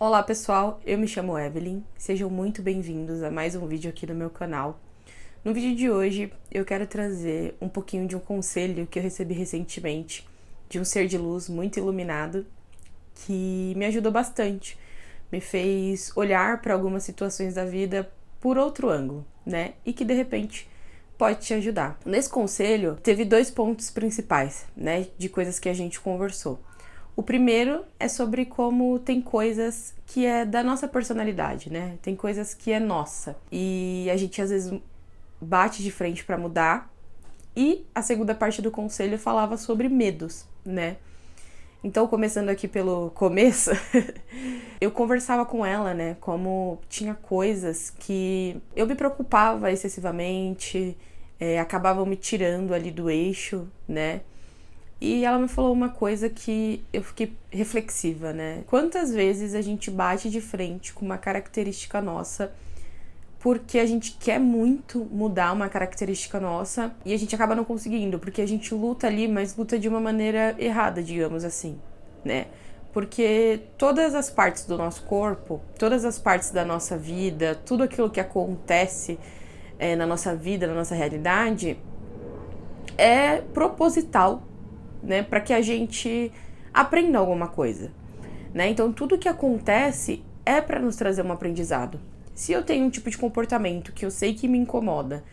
Olá pessoal, eu me chamo Evelyn, sejam muito bem-vindos a mais um vídeo aqui no meu canal. No vídeo de hoje eu quero trazer um pouquinho de um conselho que eu recebi recentemente de um ser de luz muito iluminado que me ajudou bastante, me fez olhar para algumas situações da vida por outro ângulo, né? E que de repente pode te ajudar. Nesse conselho teve dois pontos principais, né, de coisas que a gente conversou. O primeiro é sobre como tem coisas que é da nossa personalidade, né? Tem coisas que é nossa e a gente às vezes bate de frente para mudar. E a segunda parte do conselho falava sobre medos, né? Então, começando aqui pelo começo, eu conversava com ela, né? Como tinha coisas que eu me preocupava excessivamente, acabavam me tirando ali do eixo, né? E ela me falou uma coisa que eu fiquei reflexiva, né? Quantas vezes a gente bate de frente com uma característica nossa porque a gente quer muito mudar uma característica nossa e a gente acaba não conseguindo, porque a gente luta ali, mas luta de uma maneira errada, digamos assim, né? Porque todas as partes do nosso corpo, todas as partes da nossa vida, tudo aquilo que acontece na nossa vida, na nossa realidade, é proposital, né, para que a gente aprenda alguma coisa, né? Então tudo que acontece é para nos trazer um aprendizado. Se eu tenho um tipo de comportamento que eu sei que me incomoda,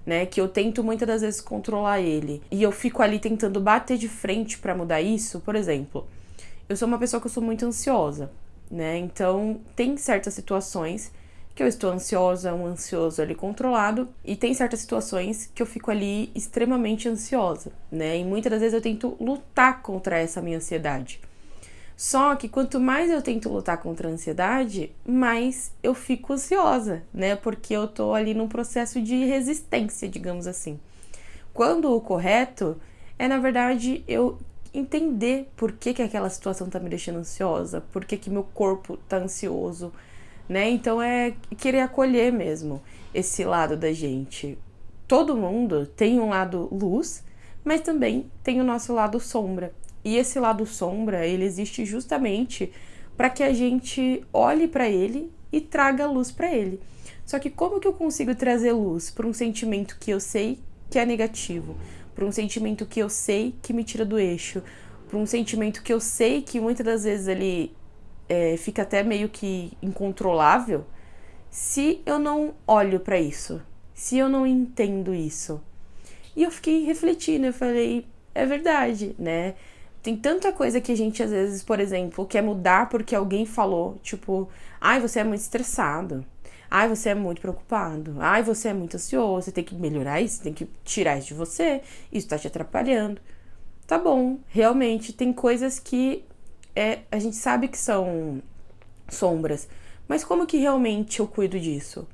né, que eu tento muitas das vezes controlar ele e eu fico ali tentando bater de frente para mudar isso, por exemplo, eu sou uma pessoa que eu sou muito ansiosa, né? Então tem certas situações que eu estou ansiosa, um ansioso ali controlado, e tem certas situações que eu fico ali extremamente ansiosa, né? E muitas das vezes eu tento lutar contra essa minha ansiedade. Só que quanto mais eu tento lutar contra a ansiedade, mais eu fico ansiosa, né? Porque eu tô ali num processo de resistência, digamos assim. Quando o correto é, na verdade, eu entender por que aquela situação tá me deixando ansiosa, por que meu corpo tá ansioso, né? Então é querer acolher mesmo esse lado da gente. Todo mundo tem um lado luz, mas também tem o nosso lado sombra. E esse lado sombra, ele existe justamente para que a gente olhe para ele e traga luz para ele. Só que como que eu consigo trazer luz para um sentimento que eu sei que é negativo, para um sentimento que eu sei que me tira do eixo, para um sentimento que eu sei que muitas das vezes ele fica até meio que incontrolável, se eu não olho para isso, se eu não entendo isso? E eu fiquei refletindo, eu falei, é verdade, né? Tem tanta coisa que a gente às vezes, por exemplo, quer mudar porque alguém falou, tipo, ai, você é muito estressado. Ai, você é muito preocupado. Ai, você é muito ansioso. Você tem que melhorar isso, tem que tirar isso de você. Isso tá te atrapalhando. Tá bom, realmente tem coisas que a gente sabe que são sombras, mas como que realmente eu cuido disso?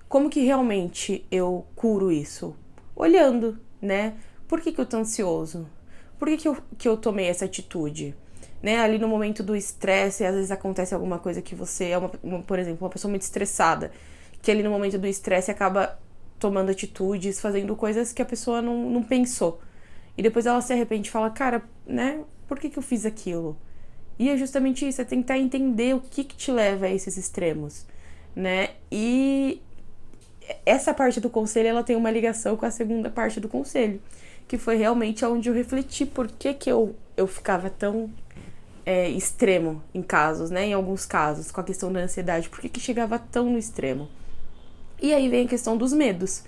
Como que realmente eu curo isso? Olhando, né? Por que eu tô ansioso? Por que eu tomei essa atitude? Né? Ali no momento do estresse, às vezes acontece alguma coisa que você é, por exemplo, uma pessoa muito estressada, que ali no momento do estresse acaba tomando atitudes, fazendo coisas que a pessoa não pensou. E depois ela se arrepende e fala, cara, né? Por que eu fiz aquilo? E é justamente isso, é tentar entender o que te leva a esses extremos, né? E essa parte do conselho, ela tem uma ligação com a segunda parte do conselho, que foi realmente onde eu refleti por que eu ficava tão extremo em casos, né? Em alguns casos, com a questão da ansiedade, por que chegava tão no extremo? E aí vem a questão dos medos,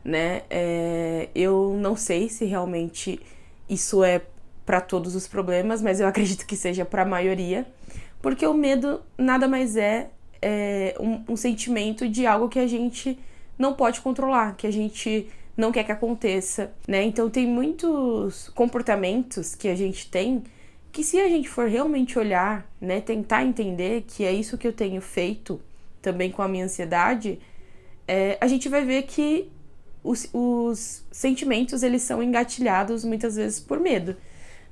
né? Eu não sei se realmente isso é para todos os problemas, mas eu acredito que seja para a maioria, porque o medo nada mais um sentimento de algo que a gente não pode controlar, que a gente não quer que aconteça, né? Então tem muitos comportamentos que a gente tem que, se a gente for realmente olhar, né, tentar entender que é isso que eu tenho feito também com a minha ansiedade, a gente vai ver que os sentimentos, eles são engatilhados muitas vezes por medo,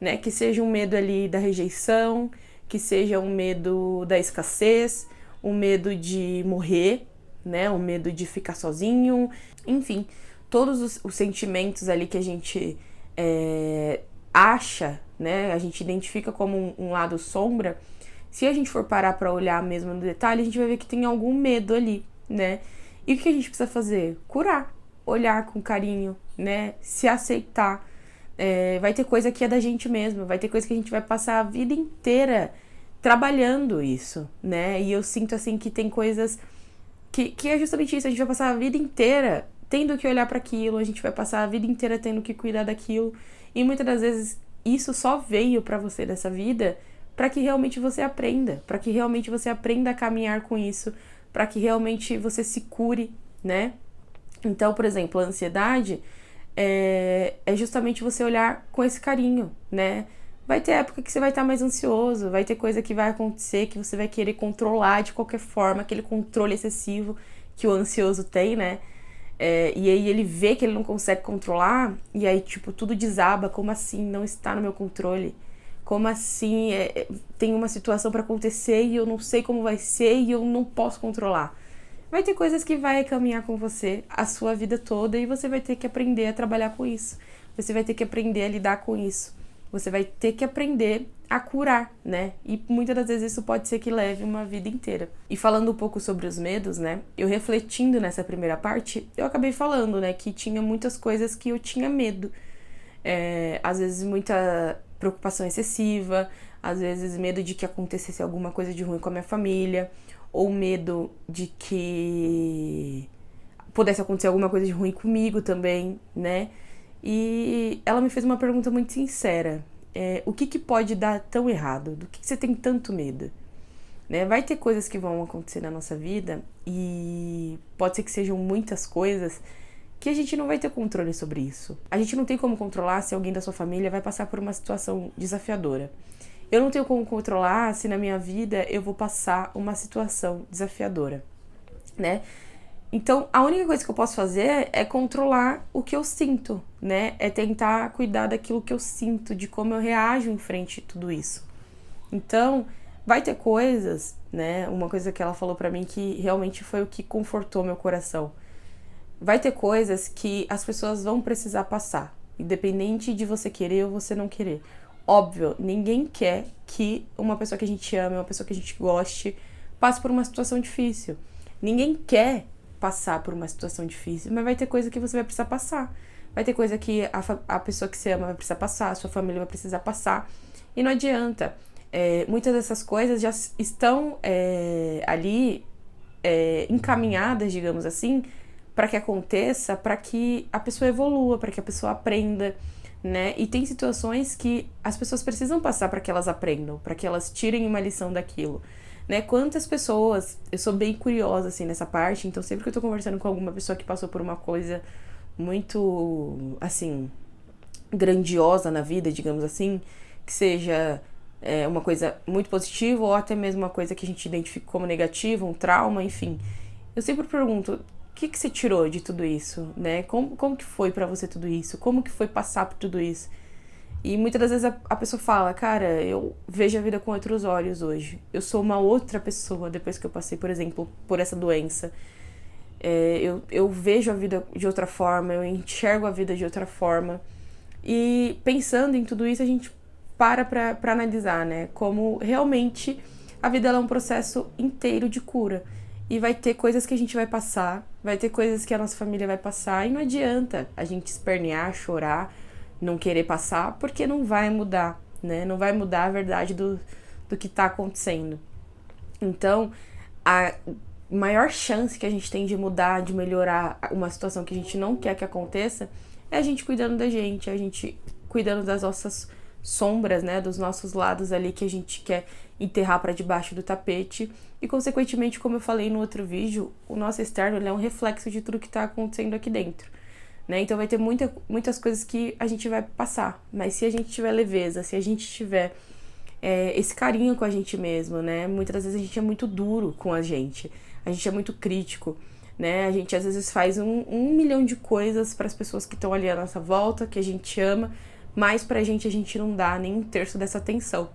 né? Que seja um medo ali da rejeição, que seja um medo da escassez, um medo de morrer, né? Um medo de ficar sozinho, enfim, todos os sentimentos ali que a gente acha, né? A gente identifica como um lado sombra. se a gente for parar pra olhar mesmo no detalhe, a gente vai ver que tem algum medo ali, né? E o que a gente precisa fazer? Curar, olhar com carinho, né? Se aceitar. Vai ter coisa que é da gente mesmo, vai ter coisa que a gente vai passar a vida inteira trabalhando isso, né? E eu sinto assim que tem coisas que é justamente isso, a gente vai passar a vida inteira tendo que olhar para aquilo, a gente vai passar a vida inteira tendo que cuidar daquilo, e muitas das vezes isso só veio para você dessa vida para que realmente você aprenda, para que realmente você aprenda a caminhar com isso, para que realmente você se cure, né? Então, por exemplo, a ansiedade é justamente você olhar com esse carinho, né? Vai ter época que você vai estar mais ansioso, vai ter coisa que vai acontecer que você vai querer controlar de qualquer forma, aquele controle excessivo que o ansioso tem, né? E aí ele vê que ele não consegue controlar, e aí, tipo, tudo desaba. Como assim? Não está no meu controle. Como assim? Tem uma situação para acontecer e eu não sei como vai ser e eu não posso controlar. Vai ter coisas que vai caminhar com você a sua vida toda e você vai ter que aprender a trabalhar com isso. Você vai ter que aprender a lidar com isso. Você vai ter que aprender a curar, né? E muitas das vezes isso pode ser que leve uma vida inteira. E falando um pouco sobre os medos, né? Eu refletindo nessa primeira parte, eu acabei falando, né? Que tinha muitas coisas que eu tinha medo. Às vezes muita preocupação excessiva, às vezes medo de que acontecesse alguma coisa de ruim com a minha família, ou medo de que pudesse acontecer alguma coisa de ruim comigo também, né? E ela me fez uma pergunta muito sincera. O que pode dar tão errado? Do que você tem tanto medo? Né? Vai ter coisas que vão acontecer na nossa vida e pode ser que sejam muitas coisas que a gente não vai ter controle sobre isso. A gente não tem como controlar se alguém da sua família vai passar por uma situação desafiadora. Eu não tenho como controlar se na minha vida eu vou passar uma situação desafiadora, né? Então, a única coisa que eu posso fazer é controlar o que eu sinto, né? É tentar cuidar daquilo que eu sinto, de como eu reajo em frente a tudo isso. Então, vai ter coisas, né? Uma coisa que ela falou pra mim que realmente foi o que confortou meu coração. Vai ter coisas que as pessoas vão precisar passar, independente de você querer ou você não querer. Óbvio, ninguém quer que uma pessoa que a gente ama, uma pessoa que a gente goste, passe por uma situação difícil. Ninguém quer passar por uma situação difícil, mas vai ter coisa que você vai precisar passar. Vai ter coisa que a pessoa que você ama vai precisar passar, a sua família vai precisar passar. E não adianta. Muitas dessas coisas já estão ali encaminhadas, digamos assim, para que aconteça, para que a pessoa evolua, para que a pessoa aprenda, né? E tem situações que as pessoas precisam passar para que elas aprendam, para que elas tirem uma lição daquilo, né? Quantas pessoas, eu sou bem curiosa assim nessa parte, então sempre que eu tô conversando com alguma pessoa que passou por uma coisa muito assim grandiosa na vida, digamos assim, que seja uma coisa muito positiva ou até mesmo uma coisa que a gente identifica como negativa, um trauma, enfim, eu sempre pergunto: o que você tirou de tudo isso, né? Como que foi pra você tudo isso? Como que foi passar por tudo isso? E muitas das vezes a pessoa fala: cara, eu vejo a vida com outros olhos hoje. Eu sou uma outra pessoa depois que eu passei, por exemplo, por essa doença. Eu vejo a vida de outra forma, eu enxergo a vida de outra forma. E pensando em tudo isso, a gente pra analisar, né? Como realmente a vida ela é um processo inteiro de cura. E vai ter coisas que a gente vai passar, vai ter coisas que a nossa família vai passar, e não adianta a gente espernear, chorar, não querer passar, porque não vai mudar, né? Não vai mudar a verdade do que tá acontecendo. Então, a maior chance que a gente tem de mudar, de melhorar uma situação que a gente não quer que aconteça, é a gente cuidando da gente, a gente cuidando das nossas sombras, né, dos nossos lados ali que a gente quer enterrar para debaixo do tapete. E consequentemente, como eu falei no outro vídeo, o nosso externo ele é um reflexo de tudo que tá acontecendo aqui dentro, né? Então vai ter muitas coisas que a gente vai passar, mas se a gente tiver leveza, se a gente tiver esse carinho com a gente mesmo, né? Muitas vezes a gente é muito duro com a gente é muito crítico, né? A gente às vezes faz um milhão de coisas para as pessoas que estão ali à nossa volta, que a gente ama, mas pra gente não dá nem um terço dessa atenção.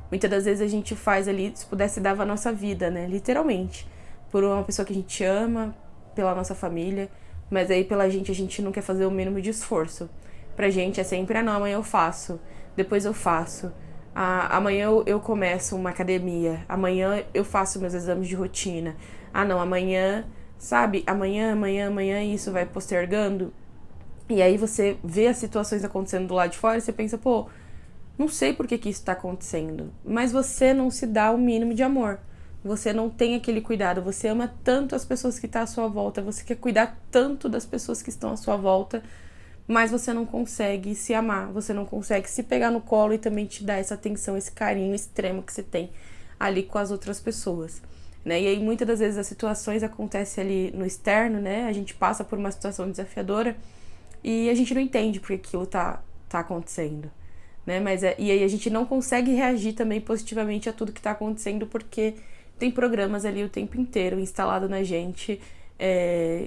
Muitas das vezes a gente faz ali, se pudesse, dava a nossa vida, né? Literalmente. Por uma pessoa que a gente ama, pela nossa família, mas aí pela gente a gente não quer fazer o mínimo de esforço. Pra gente é sempre: não, amanhã eu faço, depois eu faço. Amanhã eu começo uma academia, amanhã eu faço meus exames de rotina. Ah, não, amanhã, sabe? Amanhã, e isso vai postergando. E aí você vê as situações acontecendo do lado de fora e você pensa, pô, não sei por que isso tá acontecendo. Mas você não se dá o mínimo de amor. Você não tem aquele cuidado. Você ama tanto as pessoas que estão à sua volta. Você quer cuidar tanto das pessoas que estão à sua volta. Mas você não consegue se amar. Você não consegue se pegar no colo e também te dar essa atenção, esse carinho extremo que você tem ali com as outras pessoas. Né? E aí muitas das vezes as situações acontecem ali no externo, né? A gente passa por uma situação desafiadora e a gente não entende porque aquilo tá acontecendo. Né? E aí a gente não consegue reagir também positivamente a tudo que está acontecendo porque tem programas ali o tempo inteiro instalado na gente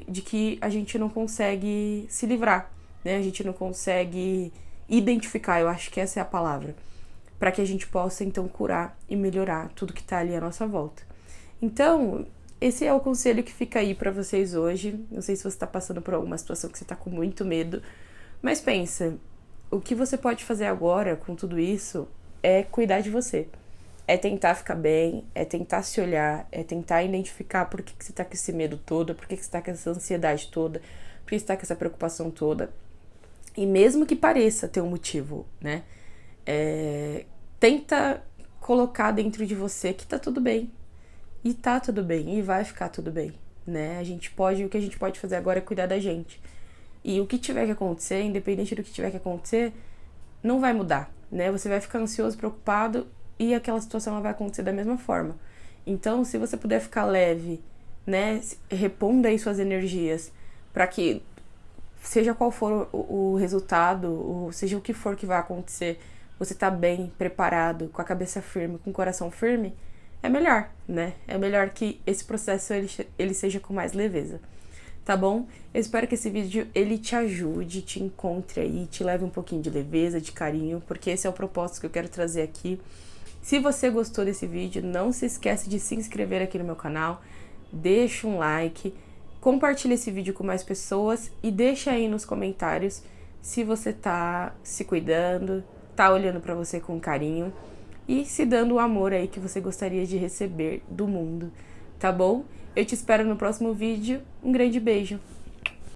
de que a gente não consegue se livrar, né? A gente não consegue identificar, eu acho que essa é a palavra, para que a gente possa então curar e melhorar tudo que está ali à nossa volta. Então, esse é o conselho que fica aí para vocês hoje. Não sei se você está passando por alguma situação que você está com muito medo, mas pensa, o que você pode fazer agora com tudo isso é cuidar de você. É tentar ficar bem, é tentar se olhar, é tentar identificar por que você tá com esse medo todo, por que você tá com essa ansiedade toda, por que você tá com essa preocupação toda. E mesmo que pareça ter um motivo, né? Tenta colocar dentro de você que tá tudo bem. E tá tudo bem, e vai ficar tudo bem, né? O que a gente pode fazer agora é cuidar da gente. E o que tiver que acontecer, independente do que tiver que acontecer, não vai mudar, né? Você vai ficar ansioso, preocupado e aquela situação ela vai acontecer da mesma forma. Então, se você puder ficar leve, né? Reponda aí suas energias para que, seja qual for o resultado, ou seja o que for que vai acontecer, você tá bem, preparado, com a cabeça firme, com o coração firme, é melhor, né? É melhor que esse processo ele seja com mais leveza. Tá bom? Eu espero que esse vídeo ele te ajude, te encontre aí, te leve um pouquinho de leveza, de carinho, porque esse é o propósito que eu quero trazer aqui. Se você gostou desse vídeo, não se esquece de se inscrever aqui no meu canal, deixa um like, compartilha esse vídeo com mais pessoas e deixa aí nos comentários se você tá se cuidando, tá olhando pra você com carinho e se dando o amor aí que você gostaria de receber do mundo, tá bom? Eu te espero no próximo vídeo. Um grande beijo!